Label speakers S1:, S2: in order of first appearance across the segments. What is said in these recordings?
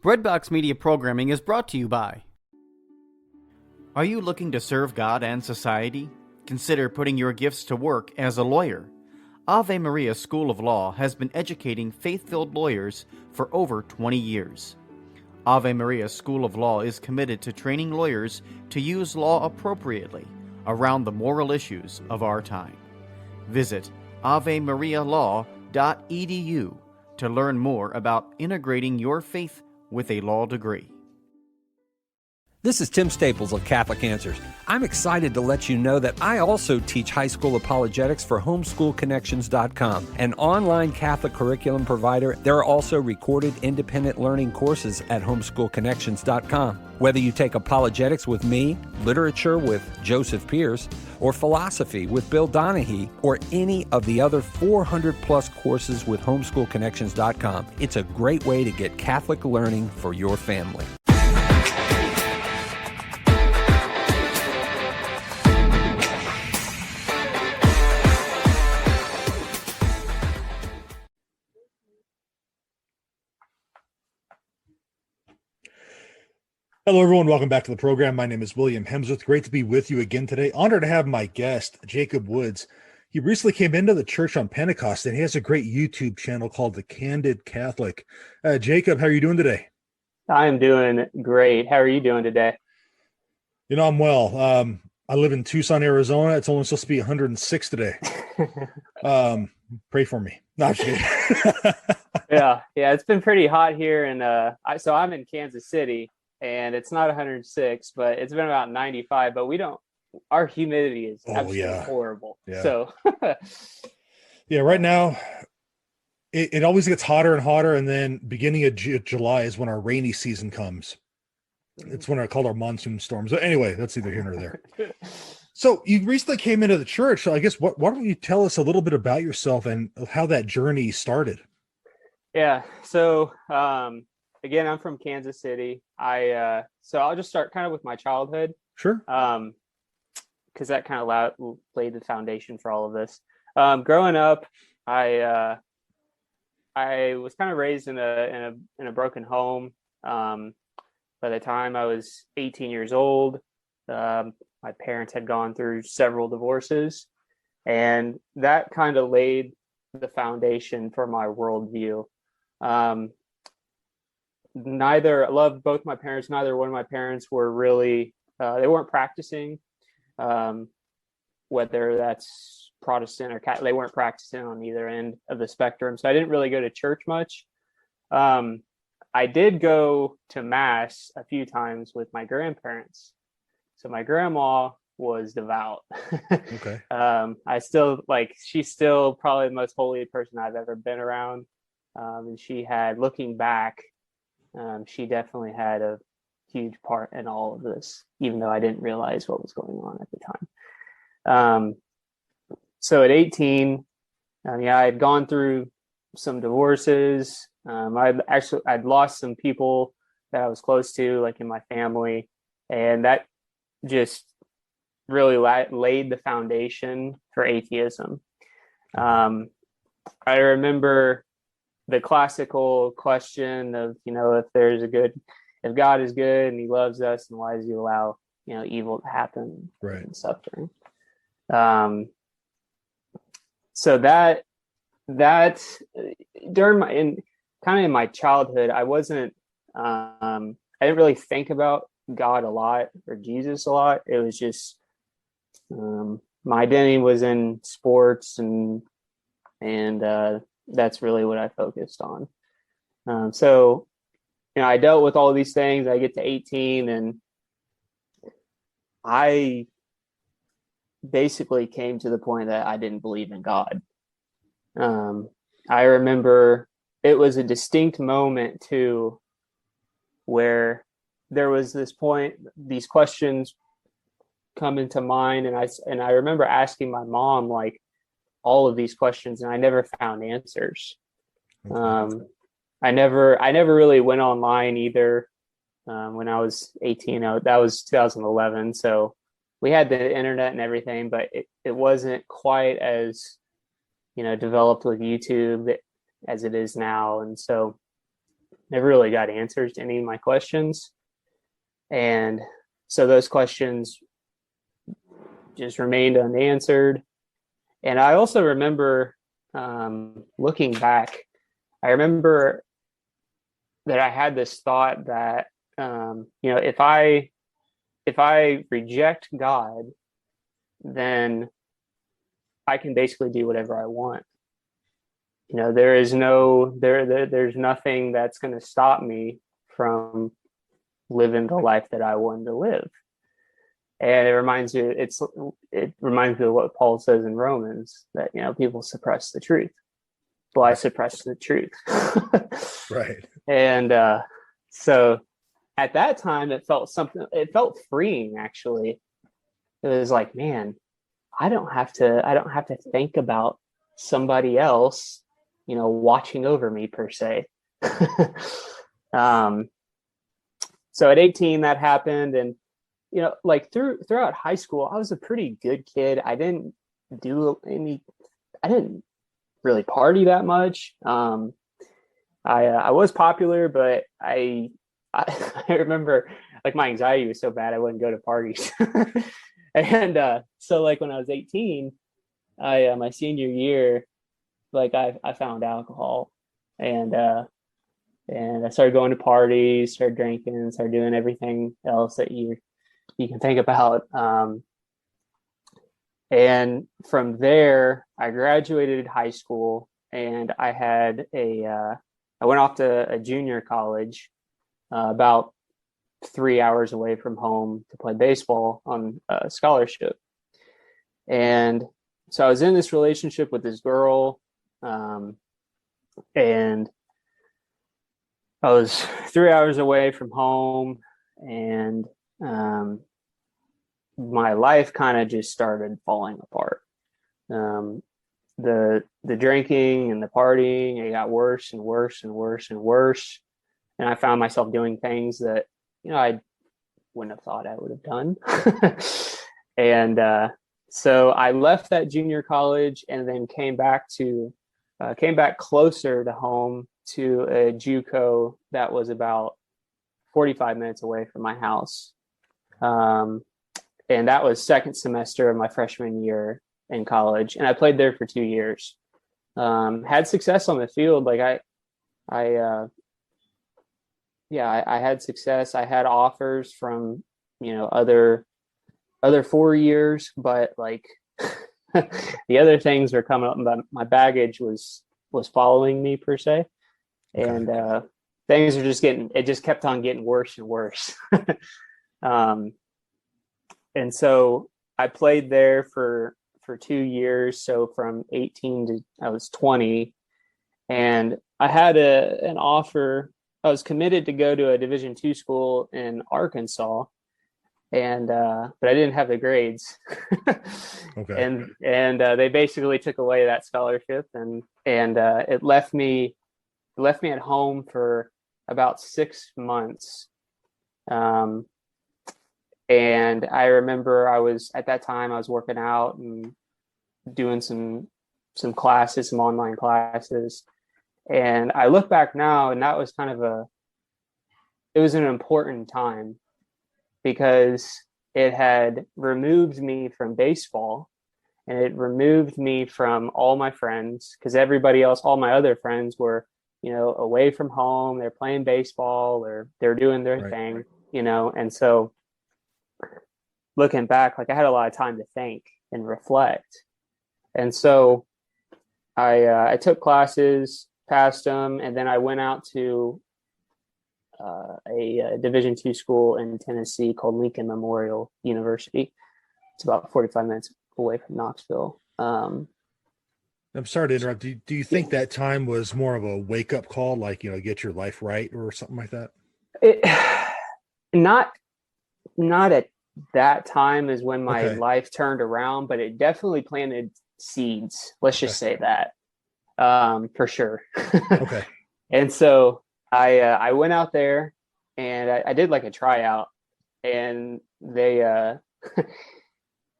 S1: Redbox Media Programming is brought to you by... Are you looking to serve God and society? Consider putting your gifts to work as a lawyer. Ave Maria School of Law has been educating faith-filled lawyers for over 20 years. Ave Maria School of Law is committed to training lawyers to use law appropriately around the moral issues of our time. Visit avemarialaw.edu to learn more about integrating your faith with a law degree.
S2: This is Tim Staples of Catholic Answers. I'm excited to let you know that I also teach high school apologetics for homeschoolconnections.com, an online Catholic curriculum provider. There are also recorded independent learning courses at homeschoolconnections.com. Whether you take apologetics with me, literature with Joseph Pierce, or philosophy with Bill Donahue, or any of the other 400 plus courses with homeschoolconnections.com, it's a great way to get Catholic learning for your family.
S3: Hello, everyone. Welcome back to the program. My name is William Hemsworth. Great to be with you again today. Honored to have my guest, Jacob Woods. He recently came into the church on Pentecost, and he has a great YouTube channel called the Candid Catholic. Jacob, how are you doing today?
S4: I am doing great. How are you doing today?
S3: You know, I'm well. I live in Tucson, Arizona. It's only supposed to be 106 today. Pray for me. No, I'm just kidding.
S4: Yeah, it's been pretty hot here, and so I'm in Kansas City. And it's not 106, but it's been about 95. But our humidity is absolutely horrible. Yeah. So,
S3: yeah, right now, it always gets hotter and hotter. And then beginning of July is when our rainy season comes. It's when I call our monsoon storms. But anyway, that's either here or there. So you recently came into the church. So I guess, why don't you tell us a little bit about yourself and how that journey started?
S4: Yeah. So, again, I'm from Kansas City. So I'll just start kind of with my childhood.
S3: Sure.
S4: Because that kind of laid the foundation for all of this. Growing up, I was kind of raised in a broken home. By the time I was 18 years old, my parents had gone through several divorces, and that kind of laid the foundation for my worldview. I loved both my parents. Neither one of my parents were really, they weren't practicing, whether that's Protestant or Catholic. They weren't practicing on either end of the spectrum. So I didn't really go to church much. I did go to Mass a few times with my grandparents. So my grandma was devout.
S3: Okay.
S4: She's still probably the most holy person I've ever been around. And she had, looking back, she definitely had a huge part in all of this, even though I didn't realize what was going on at the time. So at 18, I had gone through some divorces. I'd lost some people that I was close to, like in my family, and that just really laid the foundation for atheism. I remember the classical question of, if God is good and he loves us, and why does he allow, evil to happen, right, and suffering? So that during in my childhood, I didn't really think about God a lot or Jesus a lot. It was just, my identity was in sports, and that's really what I focused on. So I dealt with all these things. I get to 18, and I basically came to the point that I didn't believe in God. I remember it was a distinct moment too, where there was this point, these questions come into mind, and I remember asking my mom like all of these questions, and I never found answers.
S3: Okay.
S4: I never really went online either. When I was 18, that was 2011. So we had the internet and everything, but it wasn't quite as, developed with YouTube as it is now. And so never really got answers to any of my questions. And so those questions just remained unanswered. And I also remember looking back, I remember that I had this thought that, if I reject God, then I can basically do whatever I want. There's nothing that's going to stop me from living the life that I want to live. And it reminds me of what Paul says in Romans, that, people suppress the truth. Well, I suppress the truth.
S3: Right.
S4: And so at that time, it felt freeing, actually. It was like, man, I don't have to think about somebody else, watching over me per se. So at 18, that happened. And, like throughout high school, I was a pretty good kid. I didn't really party that much. I was popular, but I remember like my anxiety was so bad I wouldn't go to parties. And so like when I was 18, my senior year, like I found alcohol, and I started going to parties, started drinking, started doing everything else that you can think about. And from there, I graduated high school, and I went off to a junior college, about 3 hours away from home, to play baseball on a scholarship. And so I was in this relationship with this girl, and I was 3 hours away from home, and my life kind of just started falling apart. The drinking and the partying, it got worse and worse and worse and worse. And I found myself doing things that, I wouldn't have thought I would have done. And so I left that junior college, and then came back closer to home to a JUCO that was about 45 minutes away from my house. And that was second semester of my freshman year in college. And I played there for 2 years. Had success on the field. Like I had success. I had offers from, other 4 years, but like the other things were coming up, but my baggage was following me per se. And things are it just kept on getting worse and worse. And so I played there for 2 years. So from 18 to I was 20, and I had an offer. I was committed to go to a Division II school in Arkansas, and but I didn't have the grades.
S3: Okay.
S4: And they basically took away that scholarship, and it left me at home for about 6 months. And I remember at that time I was working out and doing some classes, some online classes. And I look back now, and that was it was an important time, because it had removed me from baseball, and it removed me from all my friends, because everybody else, all my other friends were, away from home. They're playing baseball, or they're doing their
S3: Right.
S4: thing, and so looking back, like I had a lot of time to think and reflect. And so I took classes, passed them, and then I went out to a Division II school in Tennessee called Lincoln Memorial University. It's about 45 minutes away from Knoxville.
S3: I'm sorry to interrupt. Do you think that time was more of a wake up call, like, get your life right or something like that?
S4: It not at that time is when my life turned around, but it definitely planted seeds. Let's just say that, for sure.
S3: Okay.
S4: And so I went out there and I did like a tryout, and they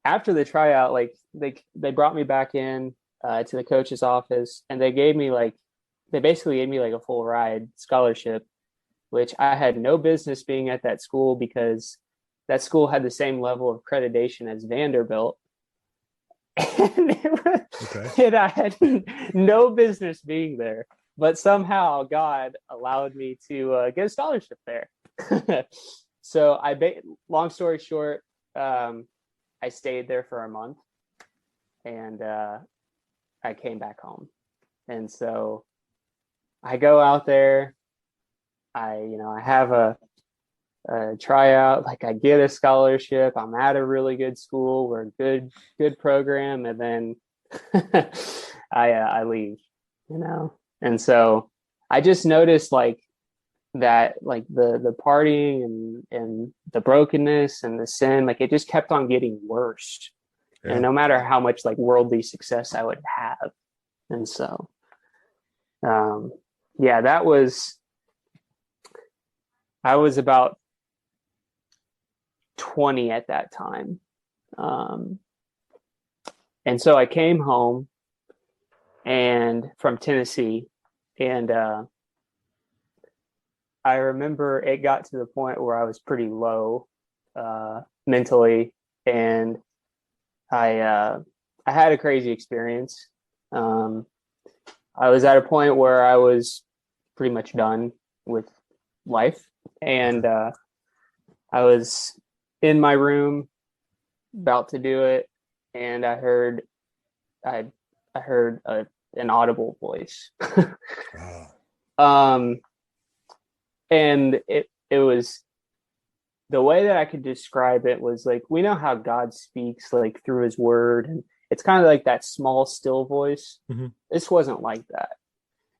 S4: after the tryout, like they brought me back in to the coach's office, and they basically gave me like a full ride scholarship, which I had no business being at that school because that school had the same level of accreditation as Vanderbilt. And I had no business being there, but somehow God allowed me to get a scholarship there. So long story short, I stayed there for a month, and I came back home. And so I go out there, I have a tryout, like I get a scholarship, I'm at a really good school, we're a good program, and then I leave, and so I just noticed like that, like the partying and the brokenness and the sin, like it just kept on getting worse. And no matter how much like worldly success I would have. And so I was about 20 at that time. And so I came home and from Tennessee, and I remember it got to the point where I was pretty low mentally, and I had a crazy experience. I was at a point where I was pretty much done with life, and I was in my room about to do it, and I heard an audible voice. And it was, the way that I could describe it was like, we know how God speaks like through his word, and it's kind of like that small still voice. Mm-hmm. This wasn't like that.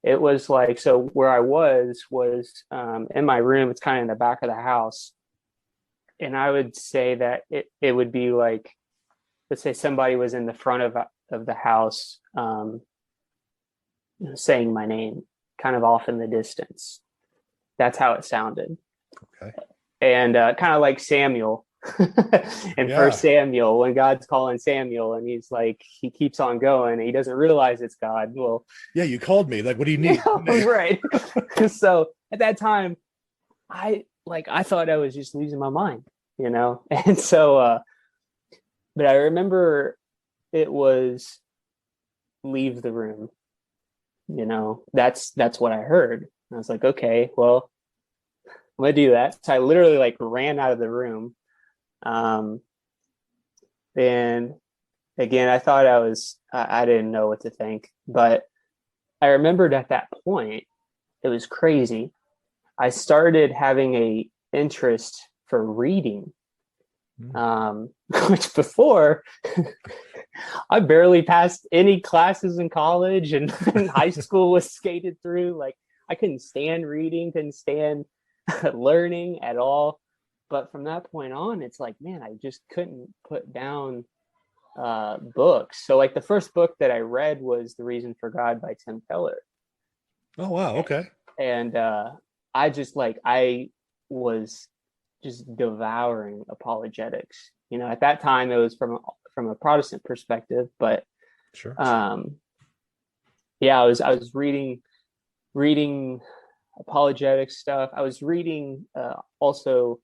S4: It was like, so where I was in my room. It's kind of in the back of the house, and I would say that it would be like, let's say somebody was in the front of the house, saying my name kind of off in the distance. That's how it sounded. Okay. And kind of like Samuel in First Samuel, when God's calling Samuel and he's like, he keeps on going and he doesn't realize it's God. Well,
S3: yeah, you called me. Like, what do you need?
S4: Right. So at that time, I thought I was just losing my mind, And so, but I remember it was leave the room. That's what I heard. And I was like, okay, well, I'm gonna do that. So I literally like ran out of the room. And again, I thought I didn't know what to think, but I remembered at that point, it was crazy. I started having a interest for reading, which before I barely passed any classes in college, and high school was skated through. Like, I couldn't stand reading, couldn't stand learning at all. But from that point on, it's like, man, I just couldn't put down books. So like the first book that I read was The Reason for God by Tim Keller.
S3: Oh, wow. Okay.
S4: And I was just devouring apologetics. At that time it was from a Protestant perspective, but
S3: sure.
S4: I was reading apologetic stuff. I was reading also,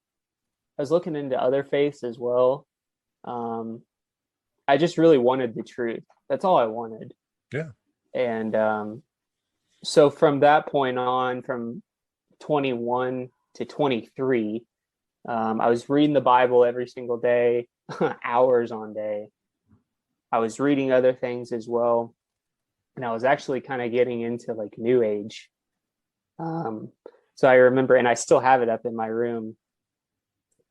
S4: I was looking into other faiths as well. I just really wanted the truth. That's all I wanted.
S3: Yeah.
S4: And so from that point on, from 21 to 23, I was reading the Bible every single day, hours on day. I was reading other things as well. And I was actually kind of getting into like New Age. So I remember, and I still have it up in my room.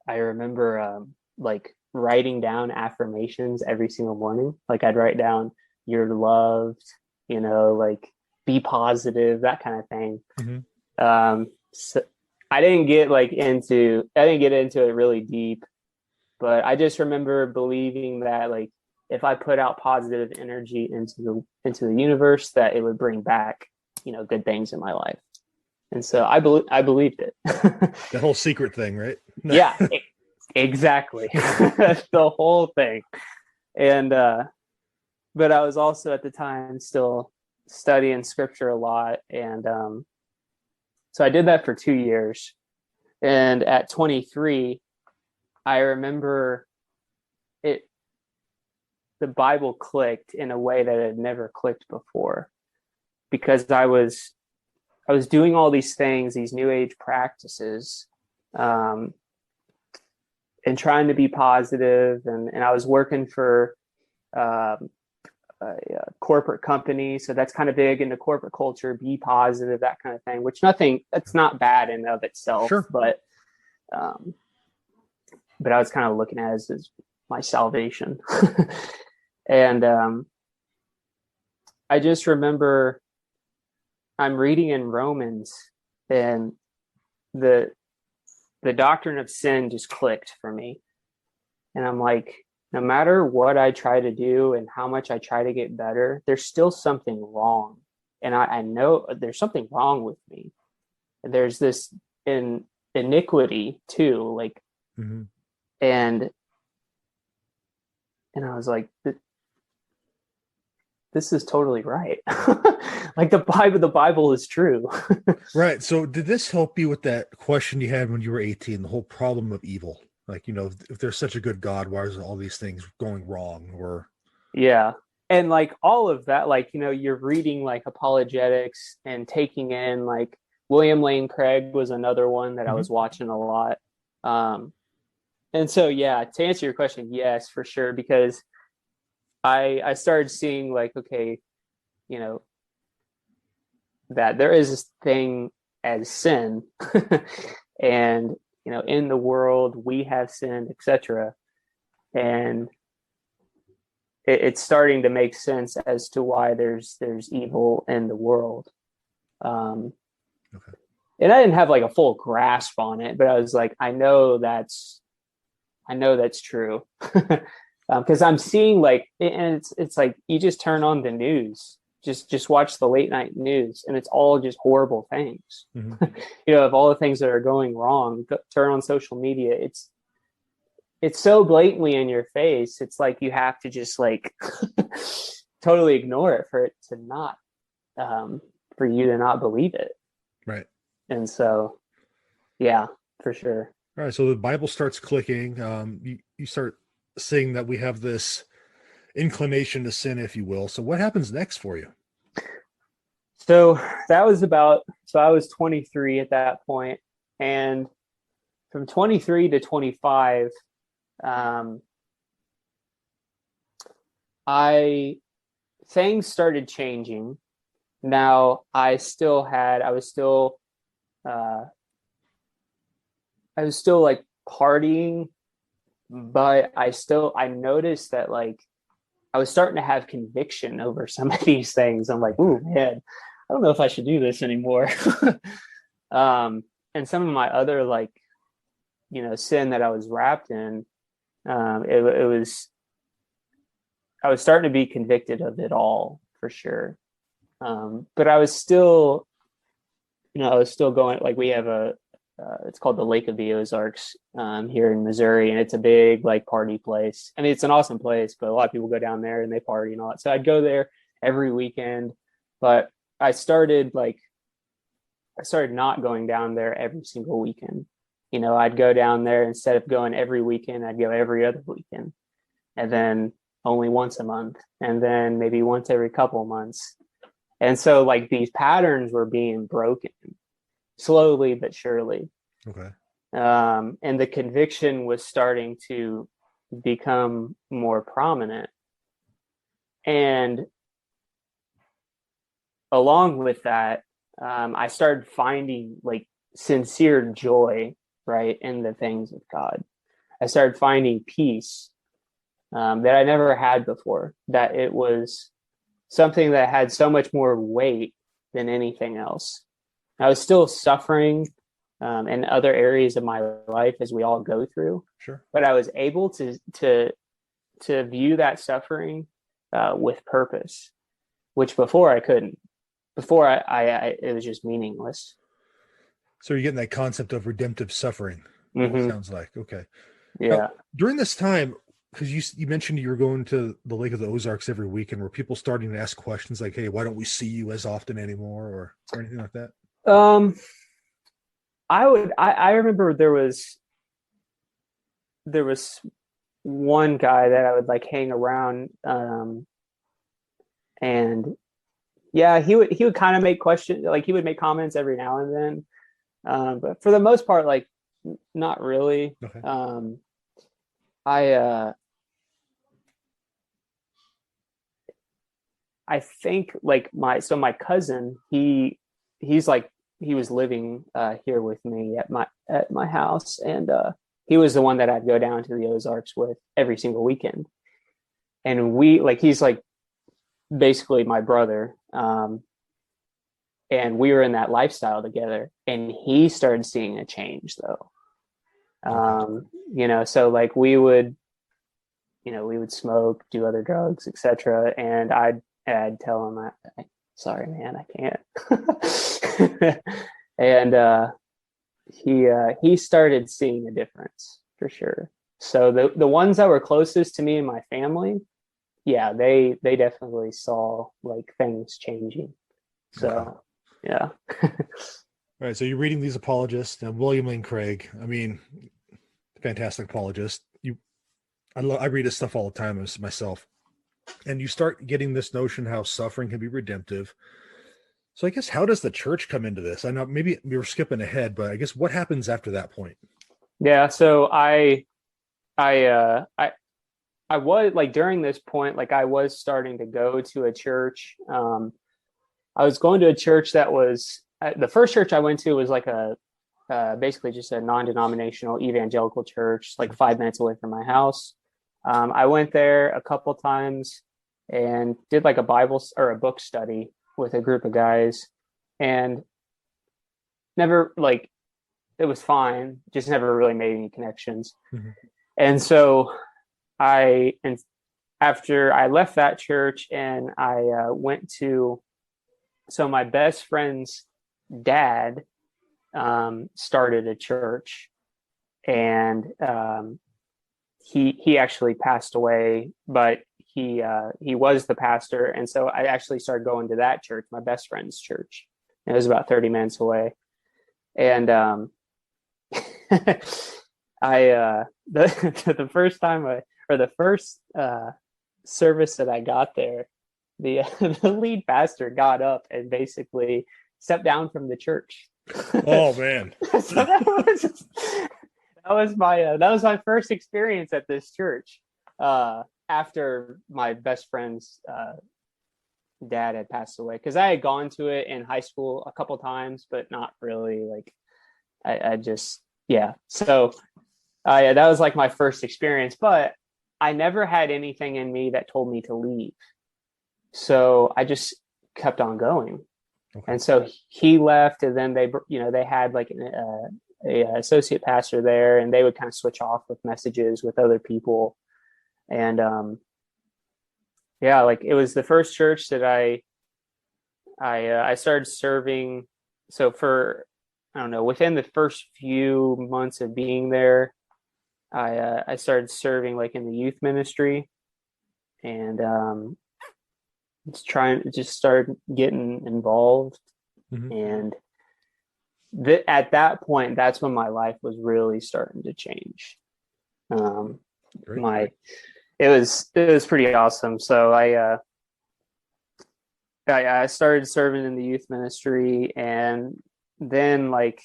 S4: I remember like writing down affirmations every single morning. Like I'd write down, "You're loved," like be positive, that kind of thing. Mm-hmm. So I didn't get into it really deep, but I just remember believing that like if I put out positive energy into the universe, that it would bring back, good things in my life. And so I believed it.
S3: That whole secret thing, right?
S4: Yeah, exactly. That's the whole thing. And but I was also at the time still studying scripture a lot, and so I did that for 2 years. And at 23, I remember the Bible clicked in a way that it had never clicked before, because I was doing all these things, these new age practices, and trying to be positive, and I was working for a corporate company, so that's kind of big into corporate culture, be positive, that kind of thing, which that's not bad in and of itself.
S3: Sure.
S4: But I was kind of looking at it as my salvation. And I just remember I'm reading in Romans, and the doctrine of sin just clicked for me. And I'm like, no matter what I try to do and how much I try to get better, there's still something wrong. And I know there's something wrong with me. There's this iniquity too, like,
S3: Mm-hmm.
S4: and I was like, this is totally right. Like the Bible is true.
S3: Right. So did this help you with that question you had when you were 18, the whole problem of evil? Like, if there's such a good God, why is all these things going wrong? Or
S4: yeah. And like all of that, like, you're reading like apologetics and taking in like William Lane Craig was another one that I was watching a lot. And so, yeah, to answer your question, yes, for sure. Because I started seeing like, okay, that there is this thing as sin and, in the world we have sinned, etc. And it's starting to make sense as to why there's evil in the world. Okay. And I didn't have like a full grasp on it, but I was like, I know that's true. Because I'm seeing like, and it's like you just turn on the news, just watch the late night news, and it's all just horrible things. Of all the things that are going wrong, turn on social media, it's so blatantly in your face. It's like you have to just like totally ignore it for it to not, for you to not believe it.
S3: right.
S4: And so, yeah, for sure.
S3: All right. So the Bible starts clicking. You start seeing that we have this inclination to sin, if you will. So what happens next for you?
S4: So I was 23 at that point, and from 23 to 25, things started changing. Now I was still like partying, but I noticed that like I was starting to have conviction over some of these things. I'm like, ooh, man, I don't know if I should do this anymore. And some of my other like, sin that I was wrapped in, I was starting to be convicted of it all for sure. But I was still going, like we have it's called the Lake of the Ozarks here in Missouri, and it's a big like party place. I mean, it's an awesome place, but a lot of people go down there and they party and all that. So I'd go there every weekend, but I started not going down there every single weekend. I'd go down there, instead of going every weekend, I'd go every other weekend, and then only once a month, and then maybe once every couple of months. And so like these patterns were being broken slowly but surely.
S3: Okay.
S4: And the conviction was starting to become more prominent. And along with that, I started finding like sincere joy, right, in the things of God. I started finding peace that I never had before, that it was something that had so much more weight than anything else. I was still suffering and other areas of my life as we all go through.
S3: Sure.
S4: But I was able to view that suffering with purpose, which before I couldn't. Before I it was just meaningless.
S3: So you're getting that concept of redemptive suffering.
S4: Mm-hmm.
S3: Sounds like, okay.
S4: Yeah.
S3: Now, during this time, because you mentioned you were going to the Lake of the Ozarks every weekend, were people starting to ask questions like, "Hey, why don't we see you as often anymore?" or anything like that?
S4: I remember there was one guy that I would like hang around, and yeah, he would kind of make questions, like he would make comments every now and then, but for the most part, like not really.
S3: Okay.
S4: I think like my cousin, he's like, he was living here with me at my house, and he was the one that I'd go down to the Ozarks with every single weekend. And he's like basically my brother. And we were in that lifestyle together, and he started seeing a change though. So like we would smoke, do other drugs, etc. And I'd tell him, sorry, man, I can't. And he started seeing a difference for sure. So the ones that were closest to me and my family, yeah, they definitely saw like things changing. So, okay. Yeah.
S3: All right. So you're reading these apologists, William Lane Craig. I mean, fantastic apologist. I read his stuff all the time myself. And you start getting this notion how suffering can be redemptive. So I guess, how does the church come into this? I know maybe we were skipping ahead, but I guess what happens after that point?
S4: Yeah. So I was like, during this point, like I was starting to go to a church. I was going to a church that was, the first church I went to was like basically just a non-denominational evangelical church, like 5 minutes away from my house. I went there a couple times and did like a Bible or a book study with a group of guys, and never, like, it was fine, just never really made any connections. Mm-hmm. And so after I left that church, and I went to, so my best friend's dad started a church, and he actually passed away, but he was the pastor. And so I actually started going to that church, my best friend's church. It was about 30 minutes away. And the first time the first service that I got there, the lead pastor got up and basically stepped down from the church.
S3: Oh man.
S4: So that was my first experience at this church, after my best friend's dad had passed away, because I had gone to it in high school a couple times, but not really, like I just, yeah. So that was like my first experience, but I never had anything in me that told me to leave. So I just kept on going. Okay. And so he left, and then they had like a associate pastor there, and they would kind of switch off with messages with other people. And like it was the first church that I started serving. So for, I don't know, within the first few months of being there, I started serving like in the youth ministry, and just started getting involved. Mm-hmm. And at that point, that's when my life was really starting to change. It was pretty awesome. So I started serving in the youth ministry, and then like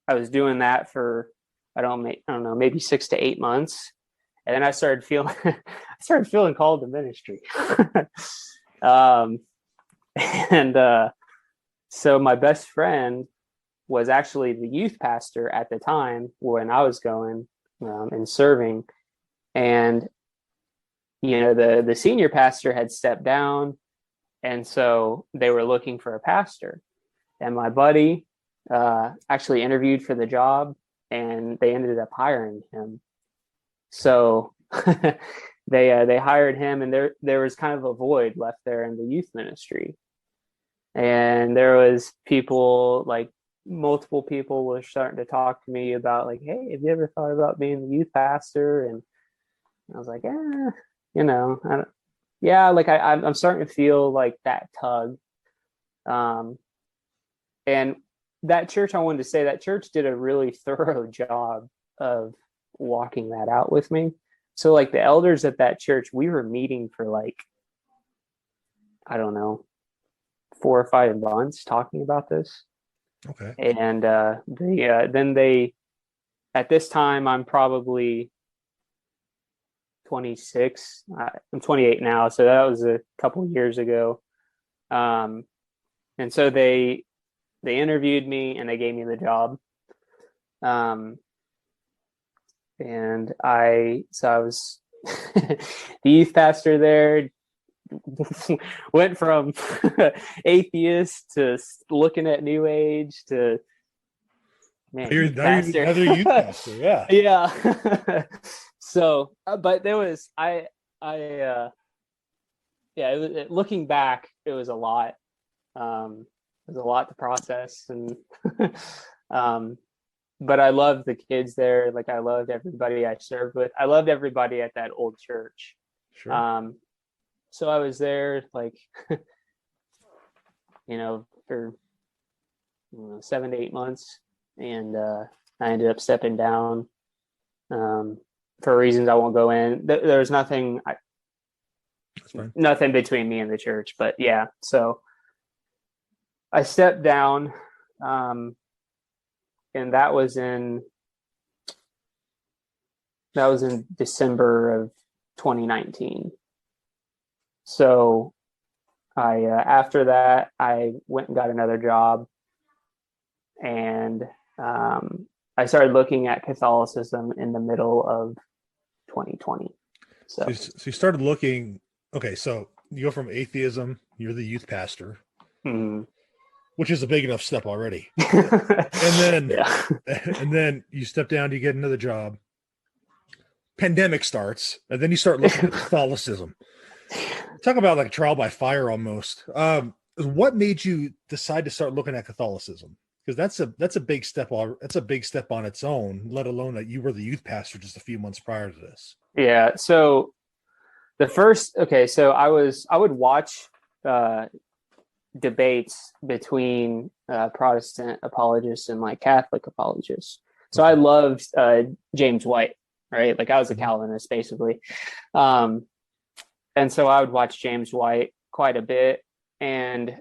S4: I was doing that for I don't know, maybe 6 to 8 months, and then I started feeling called to ministry. So my best friend was actually the youth pastor at the time when I was going and serving. And, the senior pastor had stepped down. And so they were looking for a pastor. And my buddy actually interviewed for the job, and they ended up hiring him. So they hired him, and there was kind of a void left there in the youth ministry. And there was people, like multiple people were starting to talk to me about like, hey, have you ever thought about being the youth pastor? And I was like, like I'm starting to feel like that tug. And that church, I wanted to say that church did a really thorough job of walking that out with me. So like the elders at that church, we were meeting for like, I don't know, 4 or 5 months talking about this.
S3: Okay.
S4: And then they, at this time, I'm probably 26. I'm 28 now, so that was a couple of years ago. And so they interviewed me and they gave me the job. And I was the youth pastor there. Went from atheist to looking at New Age to
S3: you're youth pastor, yeah.
S4: Yeah. So, but there was looking back, it was a lot. It was a lot to process, and but I loved the kids there. Like I loved everybody I served with. I loved everybody at that old church.
S3: Sure.
S4: So I was there like, for 7 to 8 months, and I ended up stepping down for reasons I won't go in. There was nothing between me and the church, but yeah. So I stepped down, and that was in December of 2019. So I after that, I went and got another job, and I started looking at Catholicism in the middle of 2020. So
S3: you started looking. Okay, so you go from atheism, you're the youth pastor, which is a big enough step already. and then you step down, you get another job. Pandemic starts, and then you start looking at Catholicism. Talk about like trial by fire almost. What made you decide to start looking at Catholicism? Because that's a big step. That's a big step on its own. Let alone that you were the youth pastor just a few months prior to this.
S4: Yeah. So so I would watch debates between Protestant apologists and like Catholic apologists. So I loved James White, right? Like I was a Calvinist basically. And so I would watch James White quite a bit. And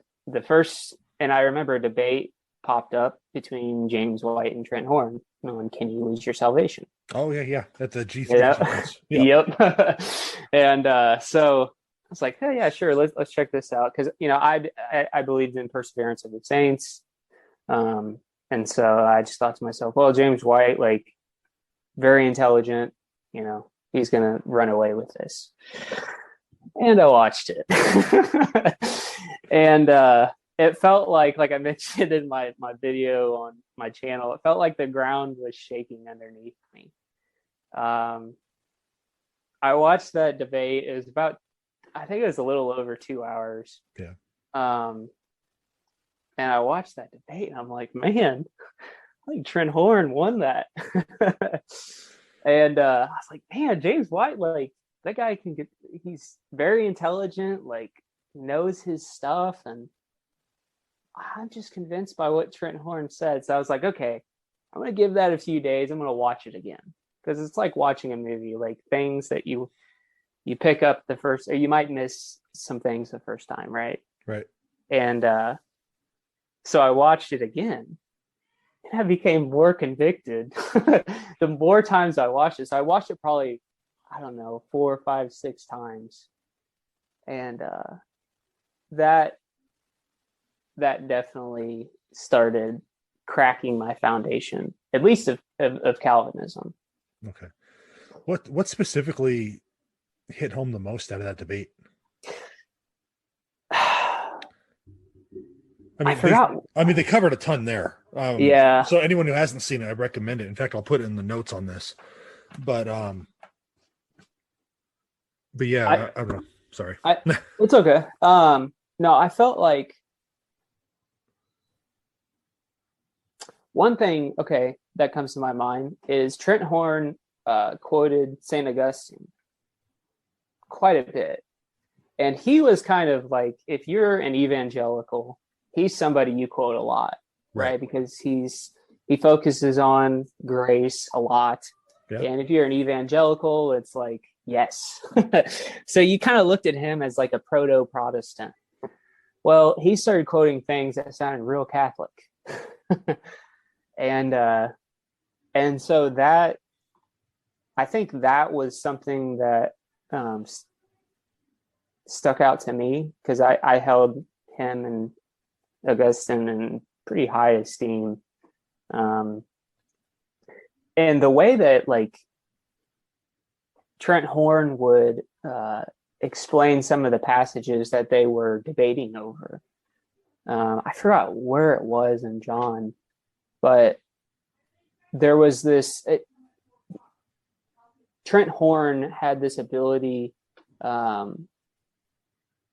S4: I remember a debate popped up between James White and Trent Horn on Can You Lose Your Salvation?
S3: Oh, yeah. That's a G3.
S4: Yep. And so I was like, oh, yeah, sure. Let's check this out. Because, I believed in perseverance of the saints. And so I just thought to myself, well, James White, like, very intelligent, he's going to run away with this. And I watched it. And it felt like I mentioned in my video on my channel, it felt like the ground was shaking underneath me. I watched that debate. It was I think it was a little over 2 hours.
S3: Yeah.
S4: And I watched that debate and I'm like, man, I think Trent Horn won that. And I was like, man, James White, like, that guy he's very intelligent, like knows his stuff. And I'm just convinced by what Trent Horn said. So I was like, okay, I'm going to give that a few days. I'm going to watch it again. Because it's like watching a movie, like things that you pick up or you might miss some things the first time. Right.
S3: Right.
S4: And so I watched it again. And I became more convicted the more times I watched it. So I watched it probably, I don't know, 4, 5, 6 times. And that definitely started cracking my foundation, at least of Calvinism.
S3: Okay. What specifically hit home the most out of that debate? I mean,
S4: forgot.
S3: they covered a ton there.
S4: Yeah.
S3: So anyone who hasn't seen it, I recommend it. In fact, I'll put it in the notes on this. But yeah, I don't know. Sorry.
S4: It's okay. No, I felt like one thing, okay, that comes to my mind is Trent Horn quoted St. Augustine quite a bit. And he was kind of like, if you're an evangelical, he's somebody you quote a lot, right? Because he focuses on grace a lot. Yep. And if you're an evangelical, it's like, yes. So you kind of looked at him as like a proto-Protestant. Well, he started quoting things that sounded real Catholic. And so that, I think that was something that stuck out to me, because I held him and Augustine in pretty high esteem. And the way that like Trent Horn would explain some of the passages that they were debating over. I forgot where it was in John, but there was this, Trent Horn had this ability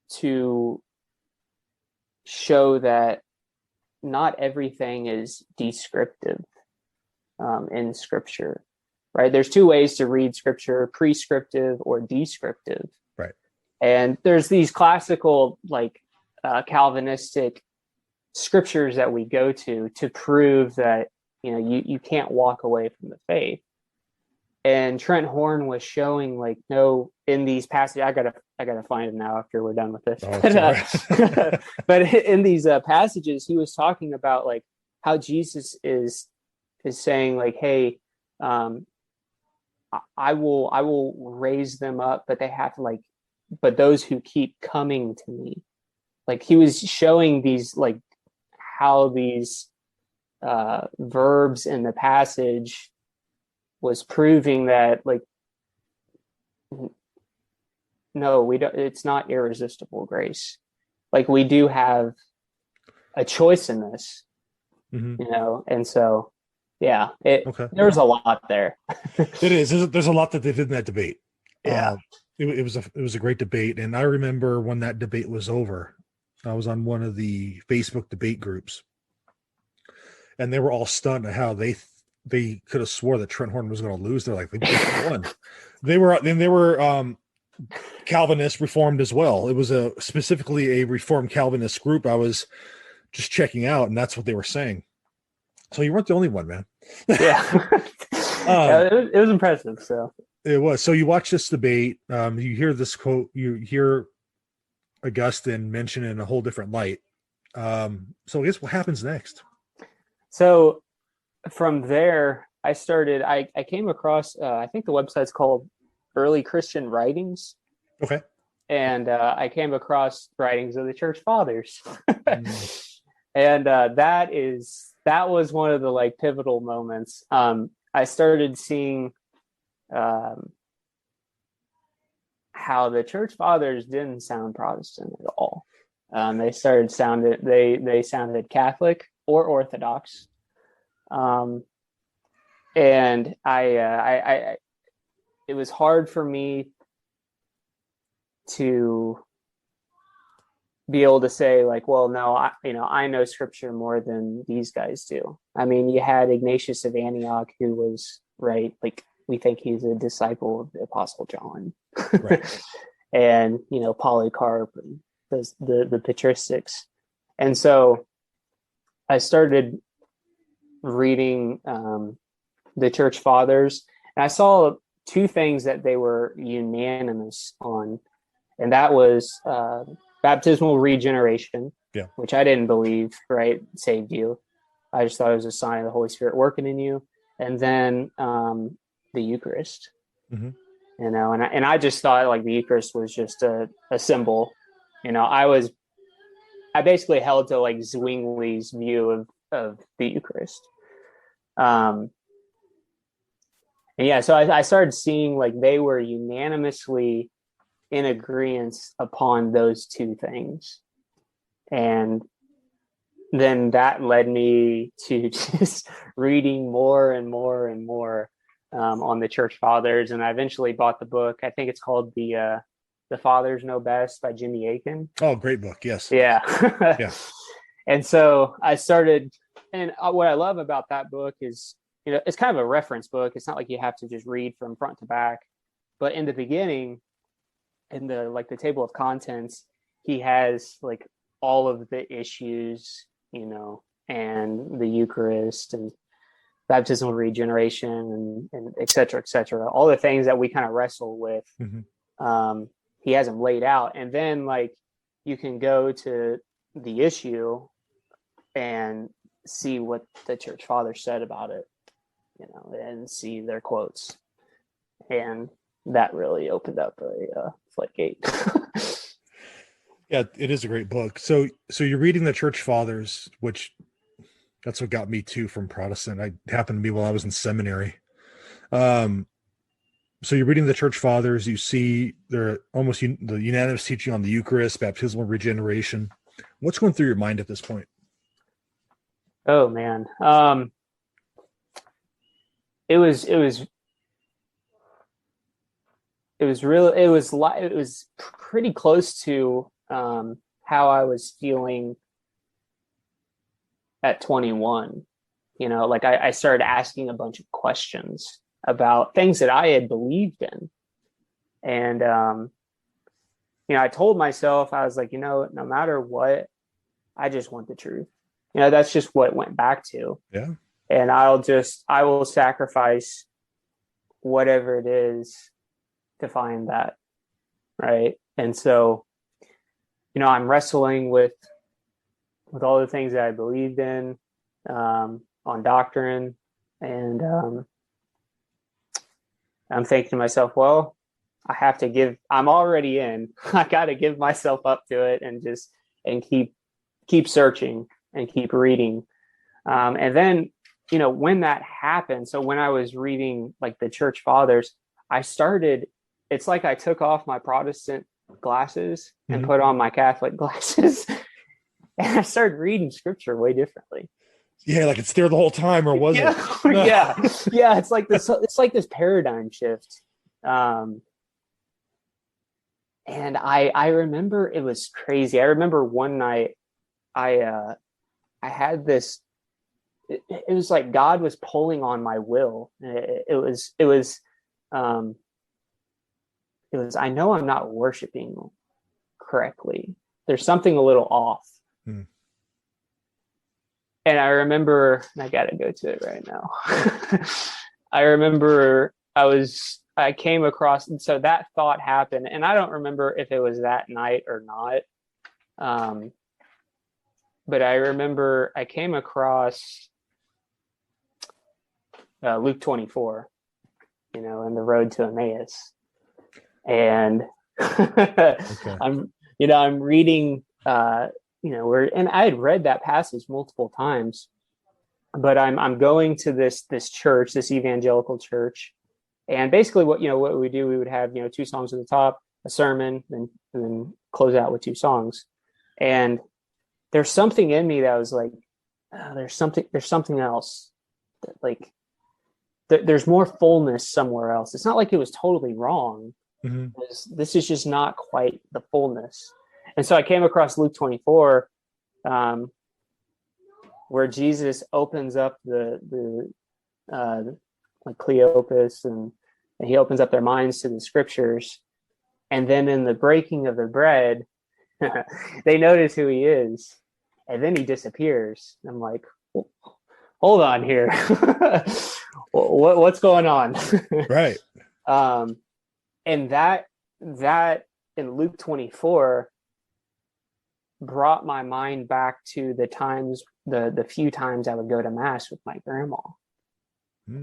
S4: to show that not everything is descriptive in Scripture, right? There's two ways to read Scripture: prescriptive or descriptive.
S3: Right.
S4: And there's these classical, like Calvinistic scriptures that we go to prove that, you know, you can't walk away from the faith. And Trent Horn was showing, like, no, in these passages, I gotta find it now after we're done with this.
S3: Oh,
S4: but in these passages, he was talking about like how Jesus is saying, like, hey, I will raise them up, but they have to, like, but those who keep coming to me. Like, he was showing these, like, how these verbs in the passage was proving that, like, no, we don't, it's not irresistible grace. Like, we do have a choice in this, you know? And so, yeah, there was a lot there.
S3: It is. There's a lot that they did in that debate.
S4: Yeah.
S3: It was a great debate. And I remember when that debate was over, I was on one of the Facebook debate groups, and they were all stunned at how they could have swore that Trent Horn was going to lose. They're like, they just won. They were Calvinist Reformed as well. It was specifically a Reformed Calvinist group I was just checking out, and that's what they were saying. So you weren't the only one, man.
S4: Yeah. It was impressive. So
S3: it was. So you watch this debate, you hear this quote, you hear Augustine mentioned in a whole different light. So I guess what happens next?
S4: So from there, I came across, I think the website's called Early Christian Writings.
S3: Okay.
S4: And I came across writings of the Church Fathers. And that was one of the, like, pivotal moments. I started seeing how the Church Fathers didn't sound Protestant at all. They sounded Catholic or Orthodox. And I it was hard for me to be able to say, like, well, no, I know Scripture more than these guys do. I mean, you had Ignatius of Antioch, who was, right, like, we think he's a disciple of the Apostle John. Right. And, you know, Polycarp and the patristics. And so I started reading the Church Fathers, and I saw two things that they were unanimous on, and that was baptismal regeneration, which I didn't believe, right, saved you. I just thought it was a sign of the Holy Spirit working in you. And then the Eucharist, you know, and I just thought, like, the Eucharist was just a symbol. You know, I basically held to, like, Zwingli's view of the Eucharist. And yeah, so I started seeing, like, they were unanimously in agreement upon those two things. And then that led me to just reading more and more and more on the church fathers. And I eventually bought the book. I think it's called The Fathers Know Best by Jimmy Akin.
S3: Oh, great book. Yes.
S4: Yeah.
S3: Yeah.
S4: And so I started, and what I love about that book is, it's kind of a reference book. It's not like you have to just read from front to back, but in the beginning, in the table of contents, he has like all of the issues, and the Eucharist and baptismal regeneration and et cetera, all the things that we kind of wrestle with.
S3: Mm-hmm.
S4: He has them laid out, and then like you can go to the issue and see what the church fathers said about it, and see their quotes, and that really opened up a floodgate.
S3: Yeah, it is a great book. So you're reading the church fathers, which that's what got me too from Protestant. I happened to be while I was in seminary. So you're reading the church fathers, you see they're almost the unanimous teaching on the Eucharist, baptismal regeneration. What's going through your mind at this point?
S4: Oh man. It was pretty close to how I was feeling at 21. Like I started asking a bunch of questions about things that I had believed in. And, I told myself, I was like, no matter what, I just want the truth. That's just what it went back to.
S3: Yeah.
S4: And I will sacrifice whatever it is to find that. Right. And so, I'm wrestling with all the things that I believed in, on doctrine. And, I'm thinking to myself, well, I'm already in, I got to give myself up to it and keep searching and keep reading. And then, when that happened, so when I was reading like the church fathers, it's like I took off my Protestant glasses and
S3: Mm-hmm.
S4: put on my Catholic glasses, and I started reading scripture way differently.
S3: Yeah, like it's there the whole time, or was it?
S4: Yeah. It's like this paradigm shift. And I remember it was crazy. I remember one night I had this, it was like God was pulling on my will. It was, I know I'm not worshiping correctly. There's something a little off. And I remember, I got to go to it right now. I remember I came across, and so that thought happened, and I don't remember if it was that night or not. But I remember I came across Luke 24, and the road to Emmaus. And
S3: Okay.
S4: I'm reading, and I had read that passage multiple times, but I'm going to this church, this evangelical church, and basically what we do, we would have 2 songs at the top, a sermon, and then close out with 2 songs. And there's something in me that was like, there's something else, that, like there's more fullness somewhere else. It's not like it was totally wrong.
S3: Mm-hmm.
S4: This is just not quite the fullness. And so I came across Luke 24, where Jesus opens up the like Cleopas, and he opens up their minds to the scriptures. And then in the breaking of the bread, they notice who he is, and then he disappears. And I'm like, hold on here. What's going on?
S3: Right.
S4: And that in Luke 24 brought my mind back to the times, the few times I would go to mass with my grandma.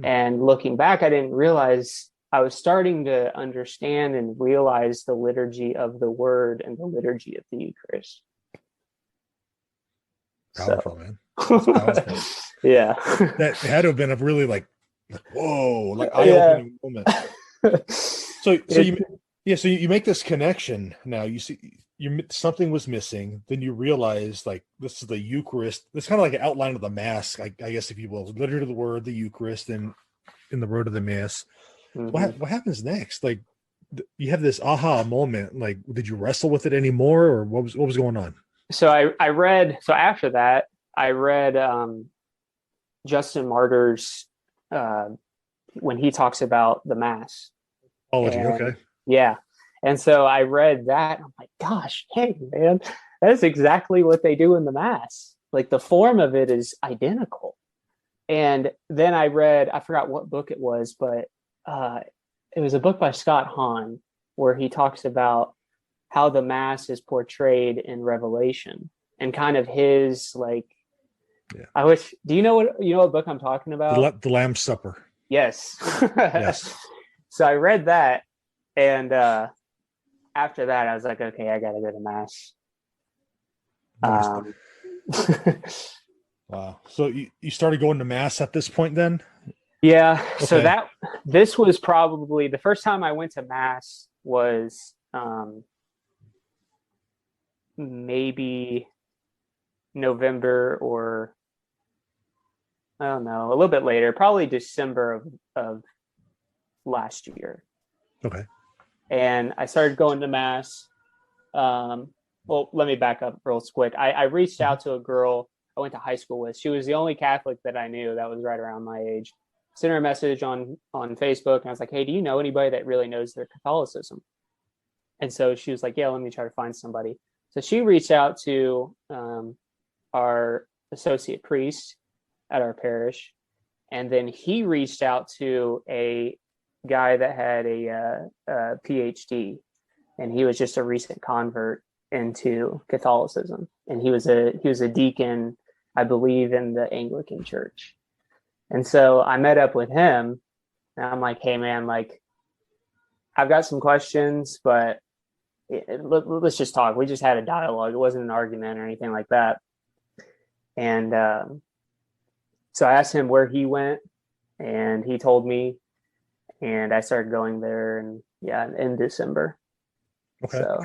S4: And looking back, I didn't realize I was starting to understand and realize the liturgy of the word and the liturgy of the Eucharist.
S3: Powerful, man. Powerful.
S4: Yeah.
S3: That had to have been a really like whoa, like eye-opening moment. So you make this connection now. You see, something was missing. Then you realize like this is the Eucharist. It's kind of like an outline of the Mass, I guess, if you will. Literally the word, the Eucharist, and in the road of the Mass. What happens next? Like you have this aha moment. Like, did you wrestle with it anymore, or what was going on?
S4: So I read. So after that, I read Justin Martyr's when he talks about the Mass.
S3: Okay.
S4: Yeah. And so I read that. I'm like, gosh, hey, man, that's exactly what they do in the Mass. Like the form of it is identical. And then I forgot what book it was, but it was a book by Scott Hahn where he talks about how the Mass is portrayed in Revelation and kind of his like, do you know what book I'm talking about?
S3: The Lamb's Supper.
S4: Yes.
S3: Yes.
S4: So I read that, and after that, I was like, okay, I got to go to Mass.
S3: Wow. So you started going to Mass at this point then?
S4: Yeah.
S3: Okay.
S4: So this was probably the first time I went to Mass was maybe November or I don't know, a little bit later, probably December of last year.
S3: Okay.
S4: And I started going to Mass. Well, let me back up real quick. I reached out to a girl I went to high school with. She was the only Catholic that I knew that was right around my age. Sent her a message on Facebook, and I was like, hey, do you know anybody that really knows their Catholicism? And so she was like, yeah, let me try to find somebody. So she reached out to our associate priest at our parish, and then he reached out to a guy that had a PhD, and he was just a recent convert into Catholicism, and he was a deacon, I believe, in the Anglican Church. And so I met up with him, and I'm like, hey man, like I've got some questions, but let's just talk. We just had a dialogue. It wasn't an argument or anything like that. And so I asked him where he went, and he told me, and I started going there, and in December.
S3: Okay.
S4: So.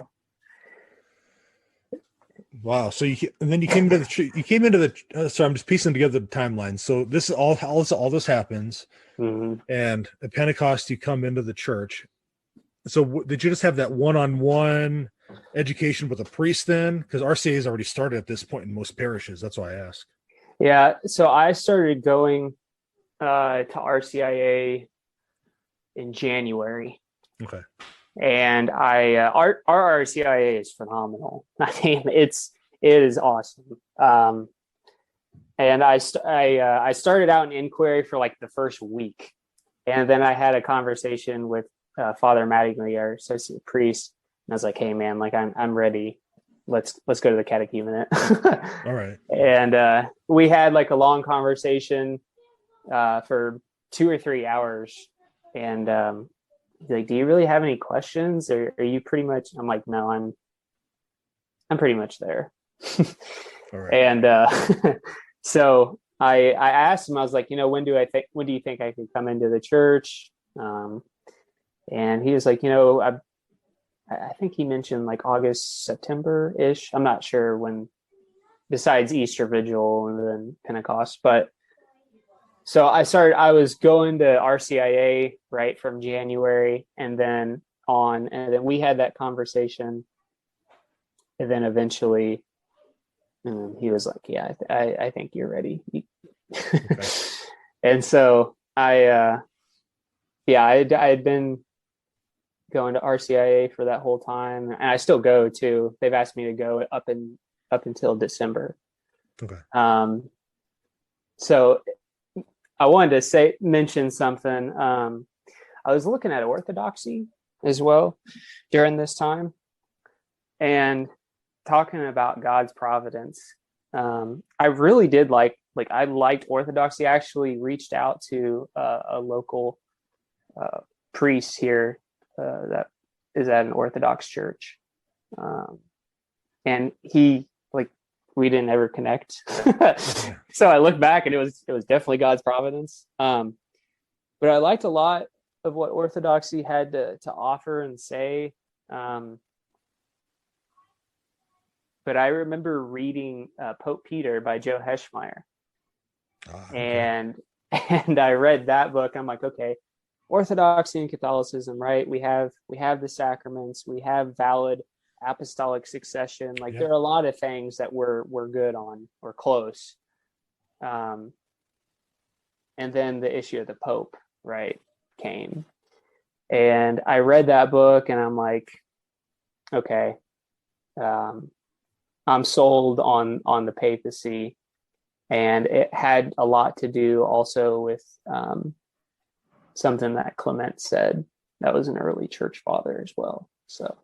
S3: Wow. So you came into the sorry, I'm just piecing together the timeline. So this is all this happens, and at Pentecost you come into the church. So did you just have that one-on-one education with a priest then? Because RCA has already started at this point in most parishes. That's why I ask.
S4: Yeah. So I started going to RCIA in January.
S3: Okay.
S4: And our RCIA is phenomenal. I mean, it is awesome. And I started out in inquiry for like the first week, and then I had a conversation with Father Mattingly, our associate priest, and I was like, "Hey, man, like I'm ready. Let's go to the catechumenate."
S3: All right.
S4: And we had like a long conversation for 2 or 3 hours, and he's like, "Do you really have any questions, or are you pretty much?" I'm like, "No, I'm pretty much there."
S3: All right.
S4: And so I asked him, I was like, when do you think I could come into the church? And he was like, I think he mentioned like August, September-ish. I'm not sure when, besides Easter Vigil and then Pentecost. But so I was going to RCIA right from January and then we had that conversation. And then eventually he was like, yeah, I think you're ready. Okay. And so I had been going to RCIA for that whole time, and I still go too. They've asked me to go up until December.
S3: Okay.
S4: So I wanted to mention something. I was looking at Orthodoxy as well during this time, and talking about God's providence. I really did I liked Orthodoxy. I actually reached out to a local priest here that is at an Orthodox church. And he, we didn't ever connect. So I look back and it was definitely God's providence. But I liked a lot of what Orthodoxy had to offer and say. but I remember reading Pope Peter by Joe Heschmeyer.
S3: Okay.
S4: And I read that book. I'm like, okay, Orthodoxy and Catholicism, right? We have the sacraments, we have valid apostolic succession. Like there are a lot of things that we're good on or close. And then the issue of the Pope, right, came. And I read that book and I'm like, okay, I'm sold on the papacy. And it had a lot to do also with something that Clement said. That was an early church father as well. So,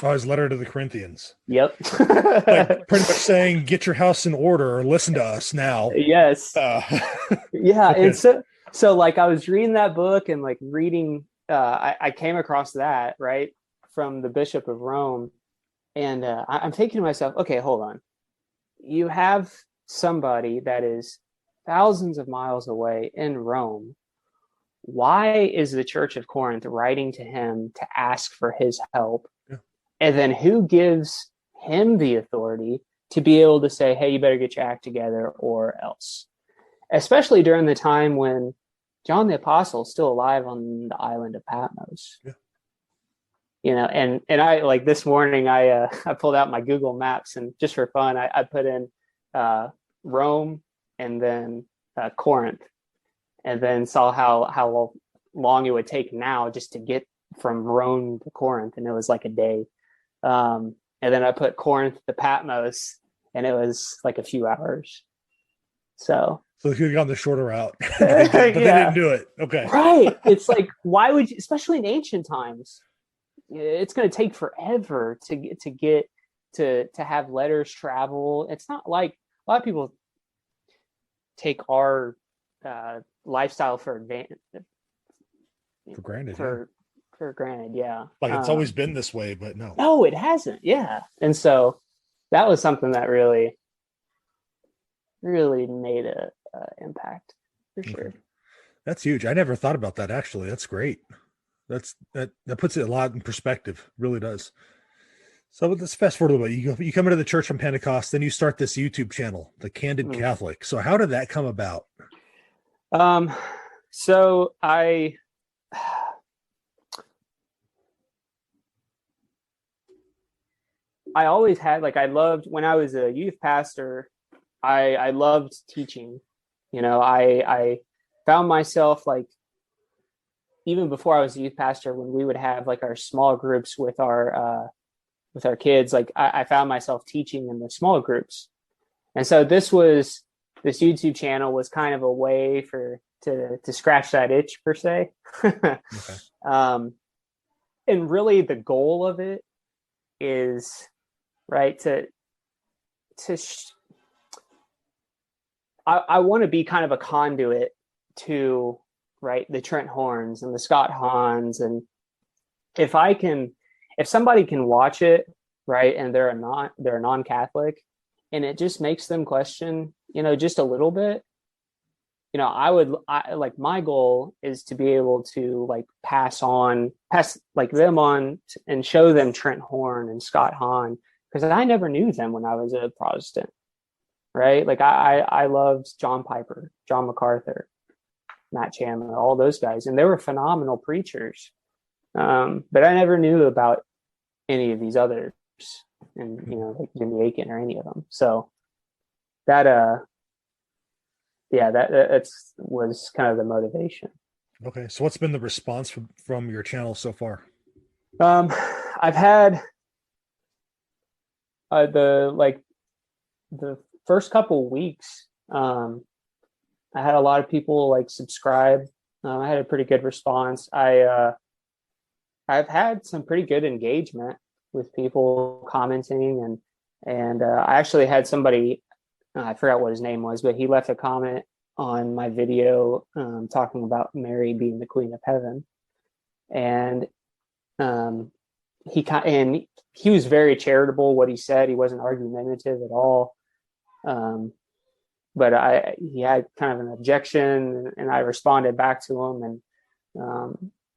S3: his letter to the Corinthians.
S4: Yep.
S3: Like pretty much saying, get your house in order or listen to us now.
S4: Yes. Yeah.
S3: Okay.
S4: And so like I was reading that book and like reading, I came across that, right, from the Bishop of Rome. And I'm thinking to myself, okay, hold on. You have somebody that is thousands of miles away in Rome. Why is the Church of Corinth writing to him to ask for his help?
S3: Yeah.
S4: And then who gives him the authority to be able to say, hey, you better get your act together or else? Especially during the time when John the Apostle is still alive on the island of Patmos.
S3: Yeah.
S4: You know, and I like this morning, I pulled out my Google Maps and just for fun, I put in Rome and then Corinth, and then saw how long it would take now just to get from Rome to Corinth, and it was like a day. And then I put Corinth to Patmos, and it was like a few hours. So
S3: they could have gone the shorter route, but they didn't do it. Okay,
S4: right? It's like, why would you, especially in ancient times? It's going to take forever to have letters travel. It's not like a lot of people take our lifestyle for
S3: granted.
S4: For granted, yeah.
S3: Like it's always been this way, but no.
S4: No, it hasn't. Yeah, and so that was something that really, really made a impact for sure.
S3: Okay. That's huge. I never thought about that. Actually, that's great. That puts it a lot in perspective. Really does. So let's fast forward a little bit. You come into the church from Pentecost, then you start this YouTube channel, the Candid Catholic. So how did that come about?
S4: So I always had, like, I loved, when I was a youth pastor, I loved teaching. You know, I found myself, like, even before I was a youth pastor, when we would have like our small groups with our kids, like I found myself teaching in the small groups. And so this YouTube channel was kind of a way to scratch that itch per se. Okay. And really the goal of it is, right, I want to be kind of a conduit to, right, the Trent Horns and the Scott Hahns. And if somebody can watch it, right, and they're a non-Catholic, and it just makes them question, you know, just a little bit, you know, I like, my goal is to be able to like pass like them on and show them Trent Horn and Scott Hahn, because I never knew them when I was a Protestant, right? Like I loved John Piper, John MacArthur, Matt Chandler, all those guys, and they were phenomenal preachers. But I never knew about any of these others, and you know, like Jimmy Akin or any of them. So that was kind of the motivation.
S3: Okay, so what's been the response from your channel so far?
S4: I've had the first couple weeks. I had a lot of people like subscribe. I had a pretty good response. I've had some pretty good engagement with people commenting, and I actually had somebody, I forgot what his name was, but he left a comment on my video talking about Mary being the Queen of Heaven, and he was very charitable. What he said, he wasn't argumentative at all. But he had kind of an objection, and I responded back to him, and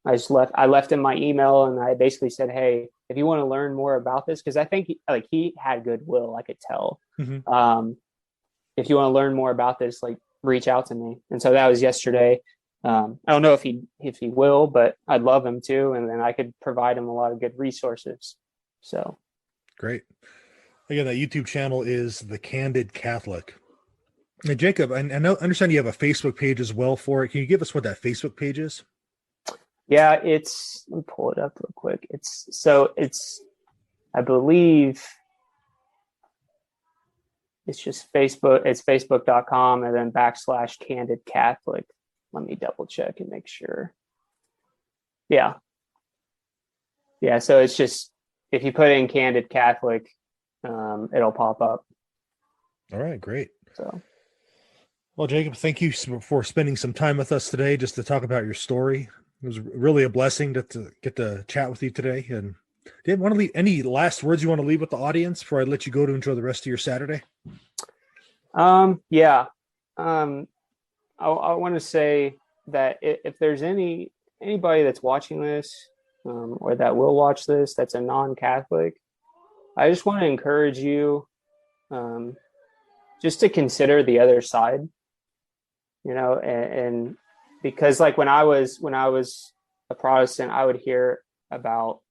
S4: I left him my email, and I basically said, hey, if you want to learn more about this, because I think like he had goodwill, I could tell. If you want to learn more about this, like reach out to me. And so that was yesterday. I don't know if he will, but I'd love him to, and then I could provide him a lot of good resources. So
S3: great. Again, that YouTube channel is the Candid Catholic. Now, Jacob, I understand you have a Facebook page as well for it. Can you give us what that Facebook page is?
S4: Yeah, let me pull it up real quick. I believe it's just Facebook. It's facebook.com and then / Candid Catholic. Let me double check and make sure. Yeah. So it's just, if you put in Candid Catholic, it'll pop up.
S3: All right, great.
S4: So,
S3: well, Jacob, thank you for spending some time with us today just to talk about your story. It was really a blessing to get to chat with you today. And do you want to leave any last words you want to leave with the audience before I let you go to enjoy the rest of your Saturday?
S4: Yeah. I want to say that if there's anybody that's watching this, or that will watch this, that's a non-Catholic, I just want to encourage you, just to consider the other side, and because like when I was a Protestant, I would hear about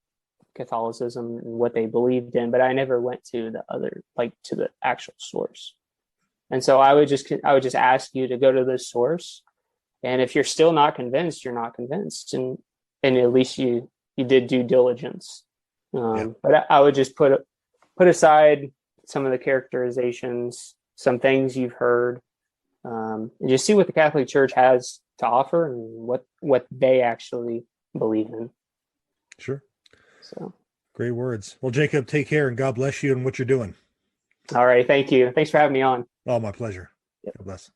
S4: Catholicism and what they believed in, but I never went to to the actual source. And so I would just ask you to go to the source. And if you're still not convinced, you're not convinced. And at least you did due diligence. But I would just put aside some of the characterizations, some things you've heard, and just see what the Catholic Church has to offer and what they actually believe in.
S3: Sure.
S4: So
S3: great words. Well, Jacob, take care and God bless you and what you're doing.
S4: All right. Thank you. Thanks for having me on.
S3: Oh, my pleasure.
S4: Yep.
S3: God bless.